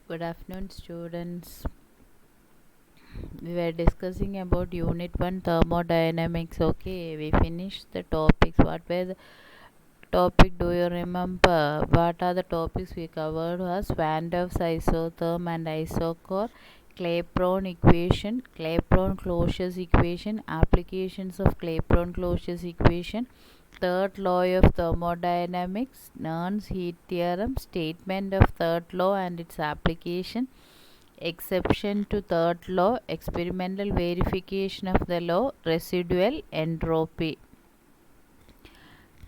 Good afternoon, students. We were discussing about Unit 1 thermodynamics. Okay, we finished the topics. What were the topic? Do you remember? What are the topics we covered? Was Van der Waals isotherm and isochore, Clapeyron equation, Clapeyron closures equation, applications of Clapeyron closures equation, third law of thermodynamics, Nernst heat theorem, statement of third law and its application, exception to third law, experimental verification of the law, residual entropy.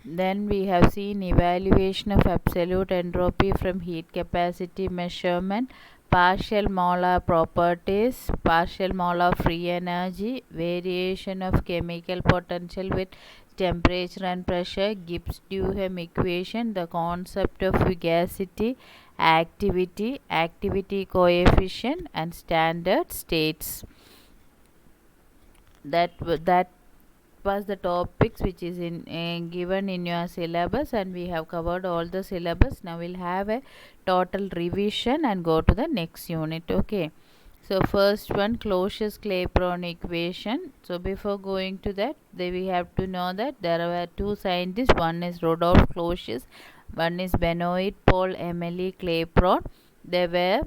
Then we have seen evaluation of absolute entropy from heat capacity measurement, partial molar properties, partial molar free energy, variation of chemical potential with temperature and pressure, Gibbs-Duhem equation, the concept of fugacity, activity coefficient, and standard states. That was the topics which is given in your syllabus, and we have covered all the syllabus. Now we'll have a total revision and go to the next unit. Okay, so first one, Clausius-Clapeyron equation. So before going to that, we have to know that there were two scientists. One is Rudolf Clausius, one is Benoit Paul Emile Clapeyron. They were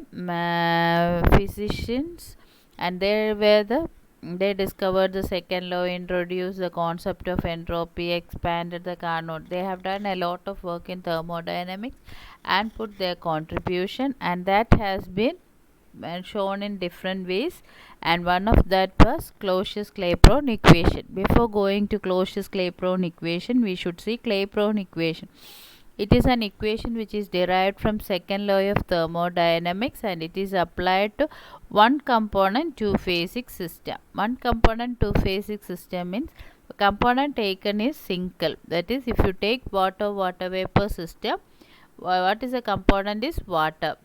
physicians, and they discovered the second law, introduced the concept of entropy, expanded the Carnot. They have done a lot of work in thermodynamics and put their contribution, and that has been shown in different ways, and one of that was Clausius-Clapeyron equation. Before going to Clausius-Clapeyron equation, we should see Clapeyron equation. It is an equation which is derived from second law of thermodynamics, and it is applied to one component two phasic system. One component two phasic system means the component taken is single. That is, if you take water vapor system, what is the component is water.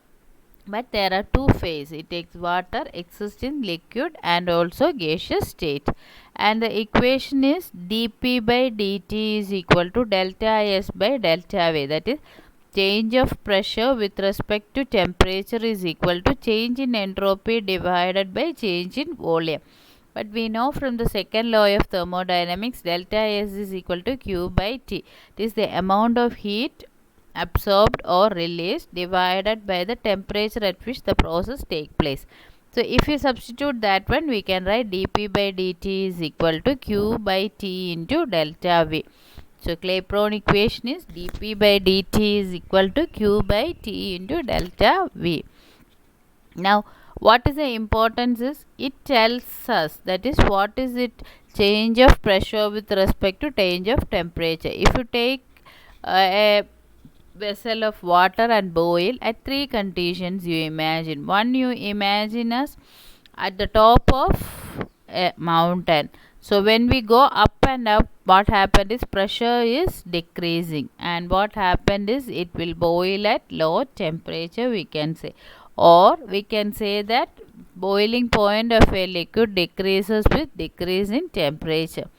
But there are two phases. It takes water, exists in liquid and also gaseous state. And the equation is dP by dt is equal to delta S by delta V. That is, change of pressure with respect to temperature is equal to change in entropy divided by change in volume. But we know from the second law of thermodynamics, delta S is equal to Q by T. It is the amount of heat absorbed or released divided by the temperature at which the process takes place. So if you substitute that one, we can write dP by dt is equal to Q by T into delta V. So Clapeyron equation is dP by dt is equal to Q by T into delta V. Now what is the importance is, it tells us, that is, what is it, change of pressure with respect to change of temperature. If you take a vessel of water and boil at three conditions, you imagine. One, you imagine us at the top of a mountain. So when we go up and up, what happened is pressure is decreasing, and what happened is it will boil at low temperature, we can say. Or we can say that boiling point of a liquid decreases with decrease in temperature.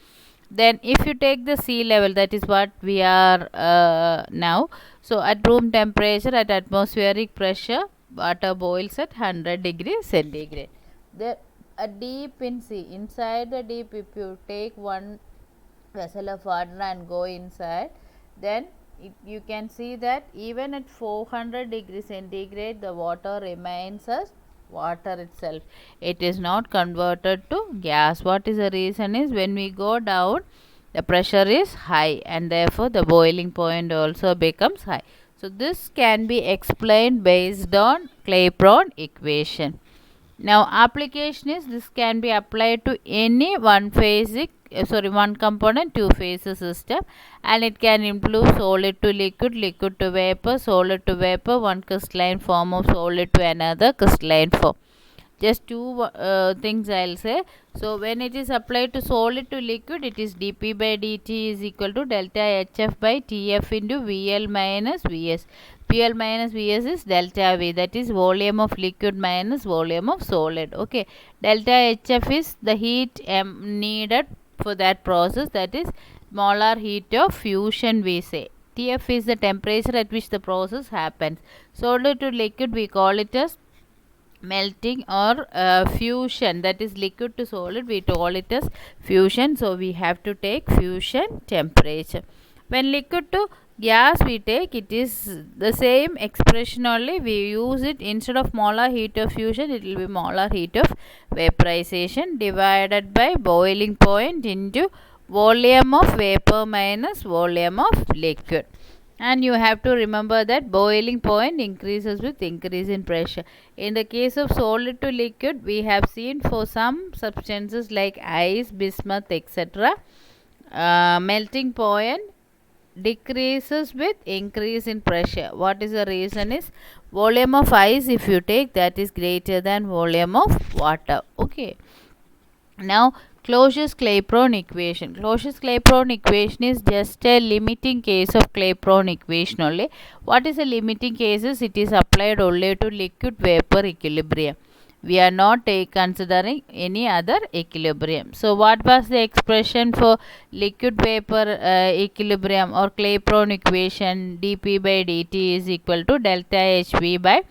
Then if you take the sea level, that is what we are now. So at room temperature, at atmospheric pressure, water boils at 100 degrees centigrade. There, a deep in sea, inside the deep, if you take one vessel of water and go inside, then you can see that even at 400 degrees centigrade, the water remains as water itself. It is not converted to gas. What is the reason is, when we go down, the pressure is high, and therefore the boiling point also becomes high. So this can be explained based on Clapeyron equation. Now application is, this can be applied to any one component two phase system, and it can include solid to liquid, liquid to vapor, solid to vapor, one crystalline form of solid to another crystalline form. Just two things I'll say. So when it is applied to solid to liquid, it is dP by dt is equal to delta HF by TF into VL minus VS. PL minus VS is delta V, that is volume of liquid minus volume of solid. Okay, delta HF is the heat needed for that process, that is molar heat of fusion, we say. TF is the temperature at which the process happens. Solid to liquid, we call it as melting or fusion, that is liquid to solid, we call it as fusion. So we have to take fusion temperature. When liquid to gas we take, it is the same expression only, we use it instead of molar heat of fusion, it will be molar heat of vaporization divided by boiling point into volume of vapor minus volume of liquid. And you have to remember that boiling point increases with increase in pressure. In the case of solid to liquid, we have seen for some substances like ice, bismuth, etc., melting point decreases with increase in pressure. What is the reason is volume of ice, if you take, that is greater than volume of water. Okay. Now Clausius-Clapeyron equation. Clausius-Clapeyron equation is just a limiting case of Clapeyron equation only. What is a limiting cases? It is applied only to liquid vapor equilibrium. We are not considering any other equilibrium. So what was the expression for liquid vapor equilibrium or Clapeyron equation? dP by dt is equal to delta Hv by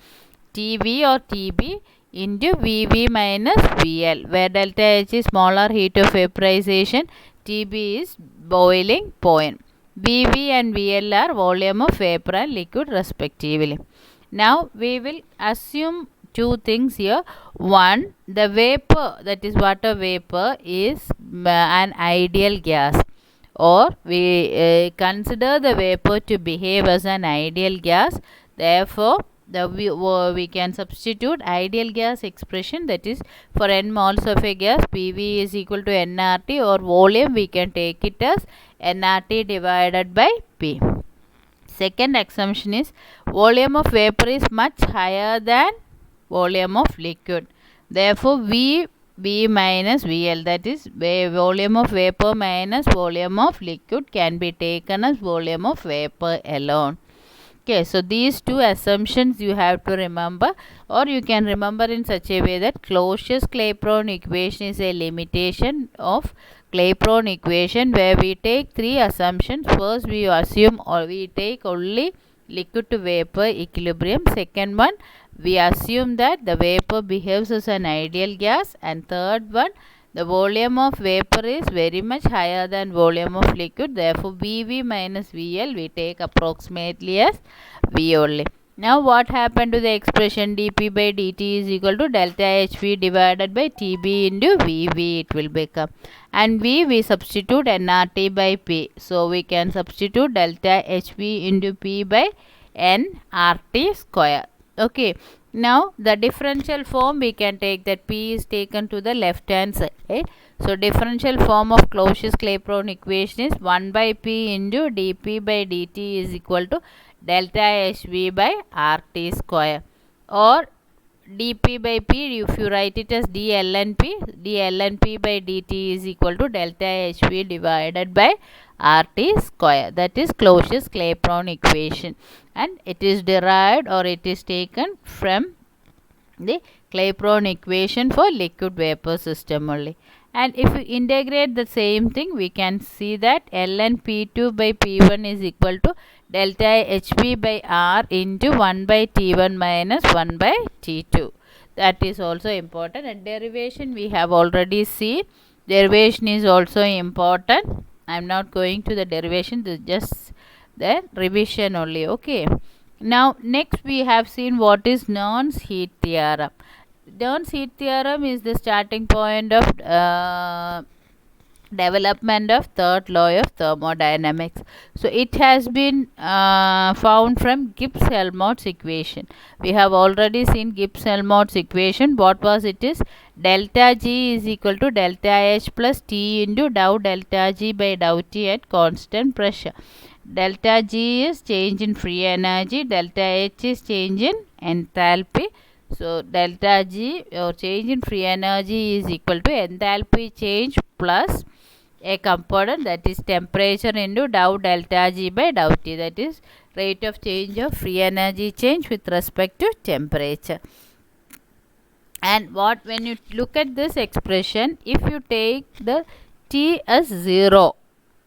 Tv or Tb into Vv minus Vl, where delta H is molar heat of vaporization, Tb is boiling point. Vv and Vl are volume of vapor and liquid respectively. Now we will assume two things here. One, the vapor, that is water vapor, is an ideal gas, or we consider the vapor to behave as an ideal gas. Therefore we can substitute ideal gas expression, that is for n moles of a gas PV is equal to nRT, or volume we can take it as nRT divided by P. Second assumption is volume of vapor is much higher than volume of liquid. Therefore V minus Vl, that is volume of vapor minus volume of liquid, can be taken as volume of vapor alone. Okay, so these two assumptions you have to remember, or you can remember in such a way that Clausius-Clapeyron equation is a limitation of Clapeyron equation, where we take three assumptions. First, we assume or we take only liquid to vapor equilibrium. Second one, we assume that the vapor behaves as an ideal gas. And third one, the volume of vapor is very much higher than volume of liquid. Therefore, Vv minus Vl we take approximately as V only. Now, what happened to the expression dP by dt is equal to delta Hv divided by Tb into Vv, it will become. And V we substitute nRT by P. So, we can substitute delta Hv into P by nRT square. Okay. Now the differential form we can take, that P is taken to the left hand side. Right? So differential form of Clausius-Clapeyron equation is 1 by P into dP by dt is equal to delta Hv by RT square, or dP by P, if you write it as d ln P by dt is equal to delta Hv divided by RT square. That is Clausius-Clapeyron equation, and it is derived or it is taken from the Clapeyron equation for liquid vapor system only. And if you integrate the same thing, we can see that ln P2 by P1 is equal to delta Hv by R into 1 by T1 minus 1 by T2. That is also important. And derivation we have already seen. Derivation is also important. I am not going to the derivation, this is just the revision only. Okay. Now next we have seen what is Nernst heat theorem. Nernst heat theorem is the starting point of development of third law of thermodynamics. So it has been found from Gibbs-Helmholtz equation. We have already seen Gibbs-Helmholtz equation. What was it is? Delta G is equal to delta H plus T into dou delta G by dou T at constant pressure. Delta G is change in free energy, delta H is change in enthalpy. So delta G or change in free energy is equal to enthalpy change plus a component, that is temperature into dou delta G by dou T, that is rate of change of free energy change with respect to temperature. And when you look at this expression, if you take the T as 0,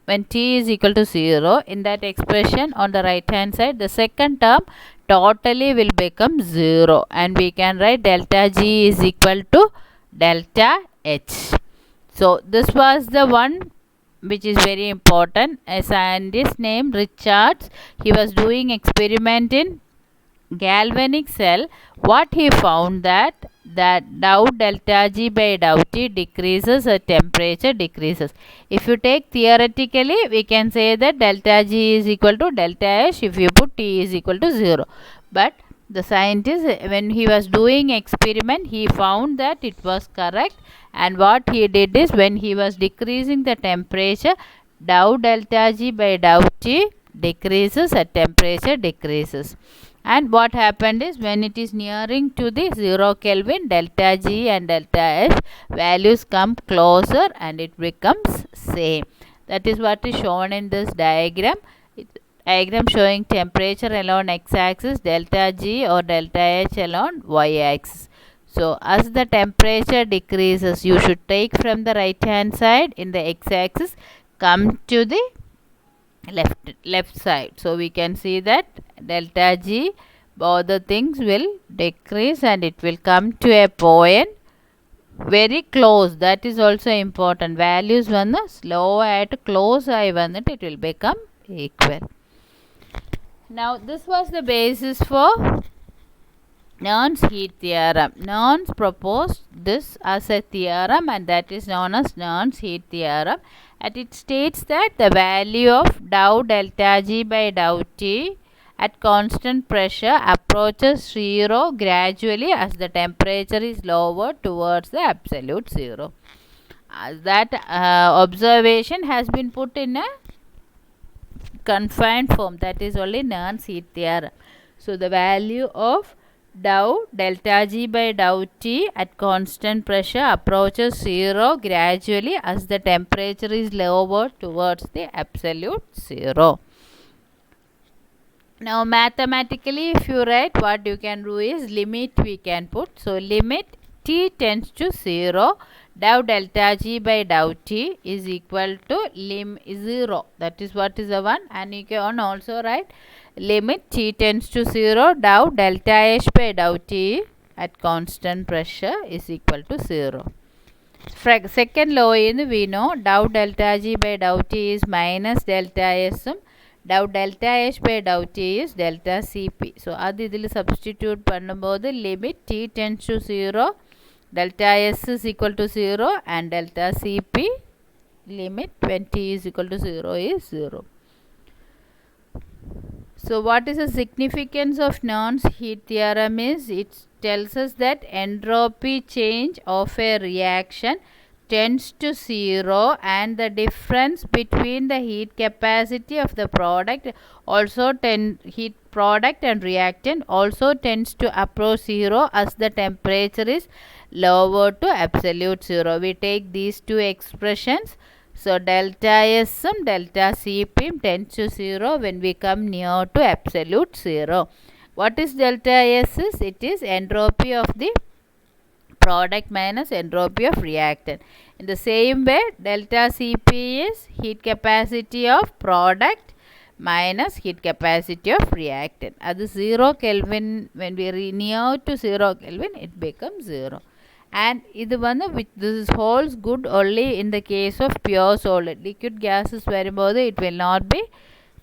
when T is equal to 0, in that expression on the right hand side, the second term totally will become 0, and we can write delta G is equal to delta H. So this was the one which is very important. A scientist named Richards, he was doing experiment in galvanic cell. What he found that dou delta G by dou T decreases as temperature decreases. If you take theoretically, we can say that delta G is equal to delta H if you put T is equal to 0. But the scientist, when he was doing experiment, he found that it was correct, and what he did is, when he was decreasing the temperature, dou delta G by dou T decreases as temperature decreases. And what happened is, when it is nearing to the 0 Kelvin, delta G and delta H values come closer and it becomes same. That is what is shown in this diagram. Diagram showing temperature along x-axis, delta G or delta H along y-axis. So as the temperature decreases, you should take from the right hand side in the x-axis, come to the left side. So we can see that delta G, both the things will decrease and it will come to a point very close. That is also important. Values vanna slow at close I vanna, it will become equal. Now this was the basis for Nern's heat theorem. Nern's proposed this as a theorem, and that is known as Nern's heat theorem. And it states that the value of dou delta G by dou T at constant pressure approaches 0 gradually as the temperature is lowered towards the absolute 0. That observation has been put in a confined form. That is only Nern's heat theorem. So the value of dou delta G by dou T at constant pressure approaches 0 gradually as the temperature is lowered towards the absolute 0. Now mathematically, if you write, what you can do is, limit we can put. So limit T tends to 0, dou delta G by dou T is equal to 0. That is what is the one. And you can also write limit T tends to 0, dou delta H by dou T at constant pressure is equal to 0. Second law in we know dou delta G by dou T is minus delta S, dou delta H by dou T is delta Cp. So adu idil substitute பண்ணும்போது limit T tends to 0, delta S is equal to 0, and delta Cp limit when T is equal to 0 is 0. So what is the significance of Nern's heat theorem is, it tells us that entropy change of a reaction tends to 0, and the difference between the heat capacity of the product heat product and reactant also tends to approach 0 as the temperature is lowered to absolute 0. We take these two expressions. So delta S and delta Cp tends to 0 when we come near to absolute 0. What is delta S is? It is entropy of the product minus entropy of reactant. In the same way, delta Cp is heat capacity of product minus heat capacity of reactant. At the 0 Kelvin, when we are near to 0 Kelvin, it becomes 0. And this holds good only in the case of pure solid. Liquid gases varybodu, it will not be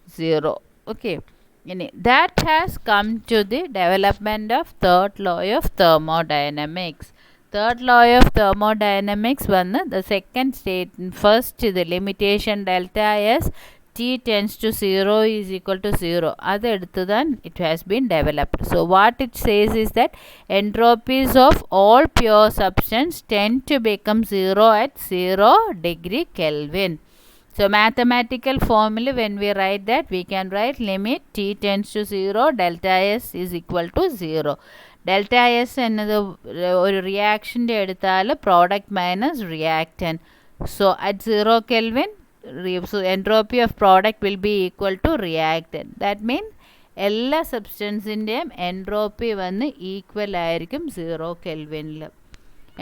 0. Okay. That has come to the development of third law of thermodynamics. Third law of thermodynamics the second state, first the limitation delta S T tends to 0 is equal to 0. Then it has been developed. So what it says is that entropies of all pure substance tend to become 0 at 0 degree Kelvin. So mathematical formula, when we write that, we can write limit T tends to 0, delta S is equal to 0. Delta S another reaction product minus reactant. So at 0 Kelvin, so entropy of product will be equal to reactant. That means എല്ലാ സബ്സ്റ്റൻസിൻ്റെയും entropy വന്ന് equal ആയിരിക്കും 0 കെൽവിനിൽ.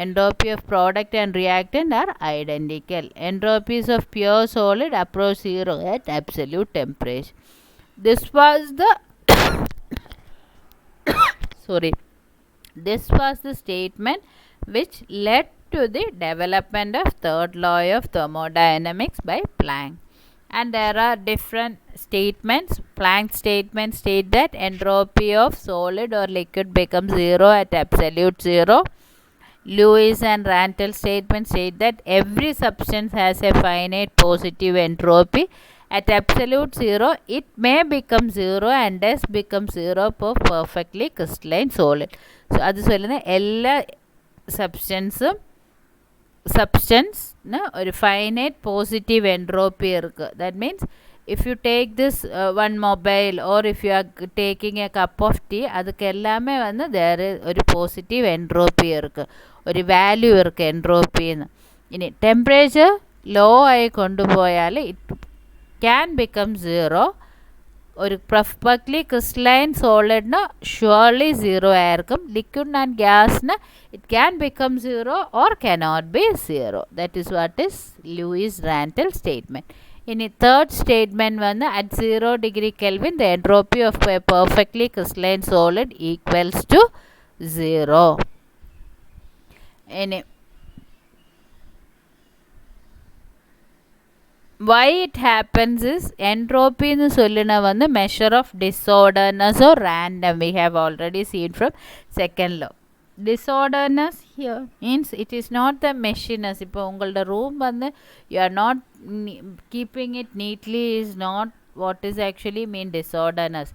Entropy of product and reactant are identical. Entropies of pure solid approach 0 at absolute temperature. This was the This was the statement which led to the development of third law of thermodynamics by Planck. And there are different statements. Planck's statement state that entropy of solid or liquid becomes zero at absolute zero. Lewis and Rantel statement state that every substance has a finite positive entropy. At absolute zero, it may become zero and thus become zero for perfectly crystalline solid. So, അത് சொல்லுന്ന എല്ലാ substance ഒരു finite positive entropy இருக்கு. That means if you take this one mobile or if you are taking a cup of tea, அதுக்கு எல்லாமே வந்து there is ஒரு positive entropy இருக்கு, ഒരു value இருக்கு entropyன்னு. ഇനി temperature low ആയി കൊണ്ടുപോയാൽ it can become zero. ഒരു perfectly crystalline solidന് surely zero ആയിരിക്കും. Liquid and gasന് it can become zero or cannot be zero. That is what is Lewis-Rantel statement. In the third statement vanna at 0 degree Kelvin the entropy of a perfectly crystalline solid equals to 0. Why it happens is entropy nu solluna vanna measure of disorderness or random. We have already seen from second law. Disorderness here means it is not the messiness. இப்போ உங்களோட room வந்து you are not keeping it neatly is not what is actually mean disorderness.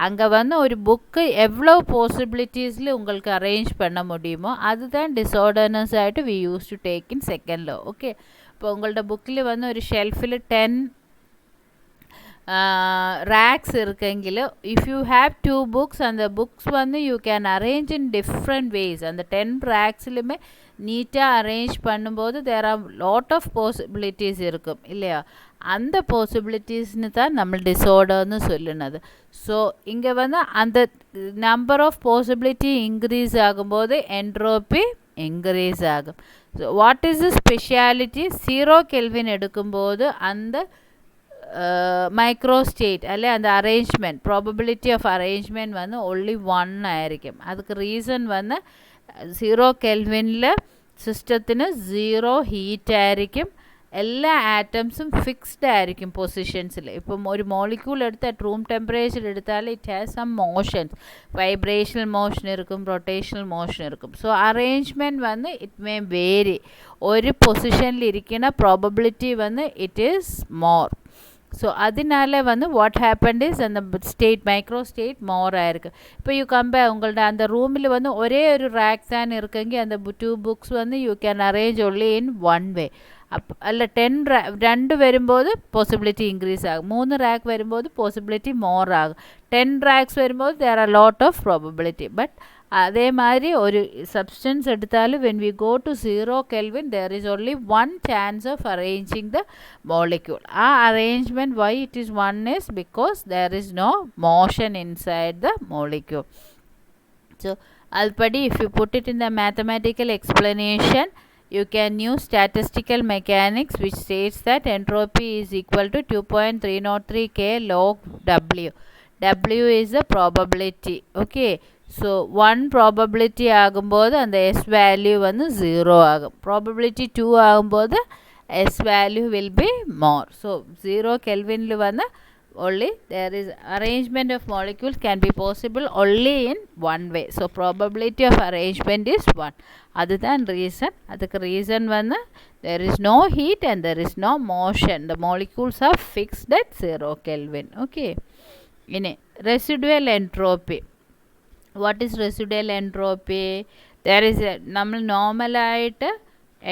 அங்கே வந்து ஒரு book எவ்வளோ பாசிபிலிட்டிஸில் உங்களுக்கு arrange பண்ண முடியுமோ அதுதான் டிஸார்டர்னஸ் ஆகிட்டு we used to take in second law. Okay, இப்போ உங்களோட புக்கில் வந்து ஒரு ஷெல்ஃபில் 10 racks இருக்கையில் if you have 2 books அந்த books வந்து you can arrange in different ways. அந்த 10 racksலுமே நீட்டாக அரேஞ்ச் பண்ணும்போது there are lot of possibilities இருக்கும் இல்லையா? அந்த பாசிபிலிட்டிஸ்னு தான் நம்ம டிஸார்டர்னு சொல்லுனது. ஸோ இங்கே வந்து அந்த நம்பர் ஆஃப் பாசிபிலிட்டி இன்க்ரீஸ் ஆகும்போது என்ட்ரோபி இன்க்ரீஸ் ஆகும். So what is the speciality? 0 kelvin எடுக்கும்போது அந்த மைக்ரோ ஸ்டேட் அல்ல அந்த அரேஞ்ச்மெண்ட் ப்ராபபிலிட்டி ஆஃப் அரேஞ்ச்மெண்ட் வந்து ஒன்லி 1 ஆയിരിക്കും. அதுக்கு ரீசன் வந்து 0 கெல்வினில் സിസ്റ്റത്തിന് 0 ഹീറ്റ് ആയിരിക്കും. എല്ലാ ആറ്റംസും ഫിക്സ്ഡ് ആയിരിക്കും പൊസിഷൻസിൽ. ഇപ്പം ഒരു മോളിക്യൂൾ എടുത്ത് അറ്റ് റൂം ടെമ്പറേച്ചർ എടുത്താൽ it has some motions. Vibrational motion ഇരിക്കും, റൊട്ടേഷണൽ മോഷൻ ഇരിക്കും. സോ അറേഞ്ച്മെൻറ്റ് വന്ന് ഇറ്റ് മേ വേരി. ഒരു പൊസിഷനിൽ ഇരിക്കുന്ന പ്രോബബിലിറ്റി വന്ന് ഇറ്റ് ഈസ് മോർ. ஸோ அதனால வந்து வாட் ஹேப்பன்ட் இஸ் அந்த ஸ்டேட் மைக்ரோ ஸ்டேட் மோர் ஆயிருக்கு. இப்போ யூ கம்பேர் உங்கள்ட்ட அந்த ரூமில் வந்து ஒரே ஒரு ரேக் தான் இருக்குங்க, அந்த 2 புக்ஸ் வந்து you can arrange only in 1 வே. അല്ല 2 വരുമ്പോൾ പോസിബിലിറ്റി ഇൻക്രീസ് ആകും, 3 റാക്ക് വരുമ്പോൾ പോസിബിലിറ്റി മോർ ആകും, 10 റാക്സ് വരുമ്പോൾ there are lot of probability. But അതേമാതിരി ഒരു സബ്സ്റ്റൻസ് എടുത്താൽ when we go to 0 kelvin there is only 1 chance of arranging the molecule. ആ arrangement why it is 1 is because there is no motion inside the molecule. So അതുപടി if you put it in the mathematical explanation you can use statistical mechanics which states that entropy is equal to 2.303 K log W. W is the probability. Okay, so 1 probability ஆகும்போது அந்த S value வந்து 0 ஆகும். probability 2 ஆகும்போது S value will be more. So 0 Kelvinல வந்து only there is arrangement of molecules can be possible only in one way. So probability of arrangement is 1. அதுதான் reason. அதுக்கு reason வந்து there is no heat and there is no motion. The molecules are fixed at 0 Kelvin. Okay. ഇനി residual entropy. What is residual entropy? There is a നമ്മൾ നോർമലായിട്ട്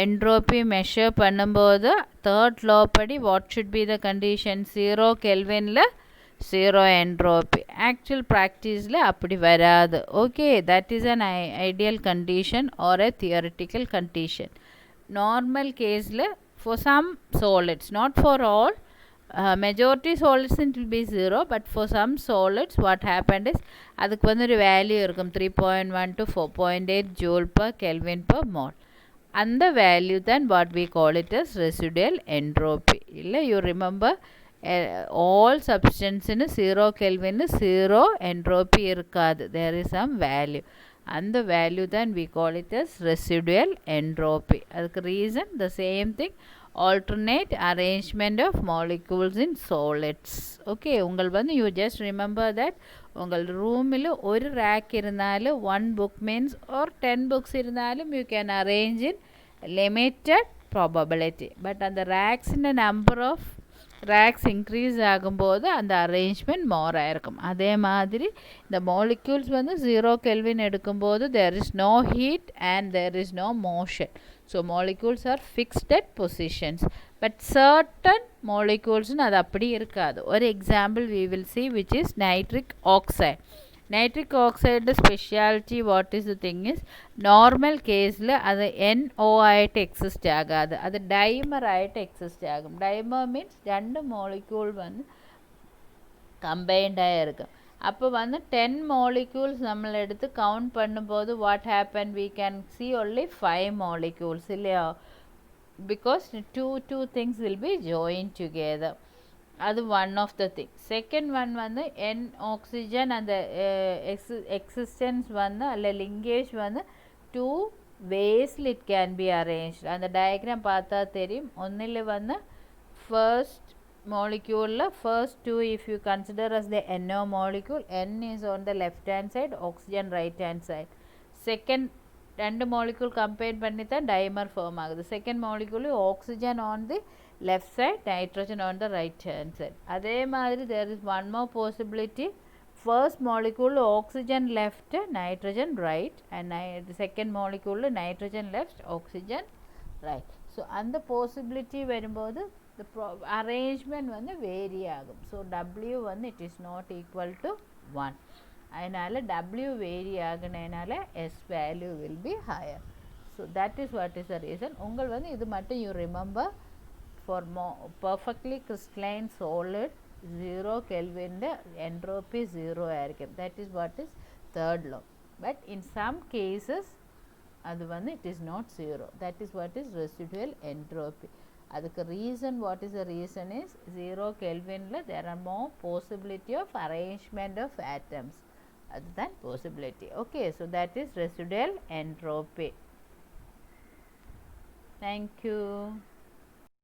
entropy measure பண்ணும்போது third law പടി what should be the condition? 0 കെൽവിനിൽ 0 entropy. Actual പ്രാക്ടീസിൽ அப்படி വരാது. Okay, that is an ideal condition or a theoretical condition. Normal കേസിൽ for some solids, not for all, majority solids it will be 0, but for some solids what happened is அதுக்கு வந்து ஒரு value இருக்கும் 3.1 to 4.8 joule per Kelvin per mole. And the value then what we call it as residual entropy. You remember all substance in 0 Kelvin 0 entropy irukadu. There is some value, and the value then we call it as residual entropy. Adukku reason the same thing, alternate arrangement of molecules in solids. Okay, ungal vandu you just remember that ungal room il oru rack irunnalu one book means or 10 books irunnalu you can arrange in limited probability, but on the racks in the number of racks increase ஆகும்போது அந்த arrangement மோர் ஆயிருக்கும். அதே மாதிரி இந்த molecules வந்து 0 kelvin எடுக்கும்போது there is no heat and there is no motion. So molecules are fixed at positions. But certain molecules அது அப்படி இருக்காது. ஒரு example we will see which is nitric oxide. Nitric oxide specialty what is the thing is normal case la அது NO ആയിട്ട് exist ആകാതെ അത് dimer ആയിട്ട് exist ആകും. ഡൈമർ മീൻസ് രണ്ട് മോളിക്യൂൾ വന്ന് കമ്പൈൻഡ് ആയിരിക്കും. അപ്പോൾ വന്ന് 10 molecules നമ്മൾ എടുത്ത് കൗണ്ട് பண்ணும்போது what happen we can see only 5 molecules ഇല്ലയോ, because two things will be joined together. அது one of the thing. Second one வந்து N oxygen அந்த existence வந்து அல்ல linkage வந்து two ways it can be arranged. அந்த diagram பார்த்தா தெரியும். ஒன்னில் வந்து first molecule first two if you consider as the NO molecule, N is on the left hand side, oxygen right hand side. Second രണ്ട് molecule combine பண்ணி தான் dimer form ஆகுது. Second molecule oxygen on the left side, nitrogen on the right hand side. அதே மாதிரி there is one more possibility. First molecule oxygen left, nitrogen right, and the second molecule nitrogen left, oxygen right. So அந்த possibility வரும்போது the arrangement வந்து vary ஆகும். So W வந்து it is not equal to 1. அதனால W vary ஆகுனனால S value will be higher. So that is what is the reason. உங்கள் வந்து இது மட்டும் you remember, for perfectly crystalline solid 0 Kelvin entropy 0 ஆയിരിக்கும். That is what is third law. But in some cases அது வந்து it is not 0. That is what is residual entropy. அதுக்கு reason, what is the reason is 0 Kelvin there are more possibility of arrangement of atoms. அதுதான் possibility. Okay, so that is residual entropy. Thank you.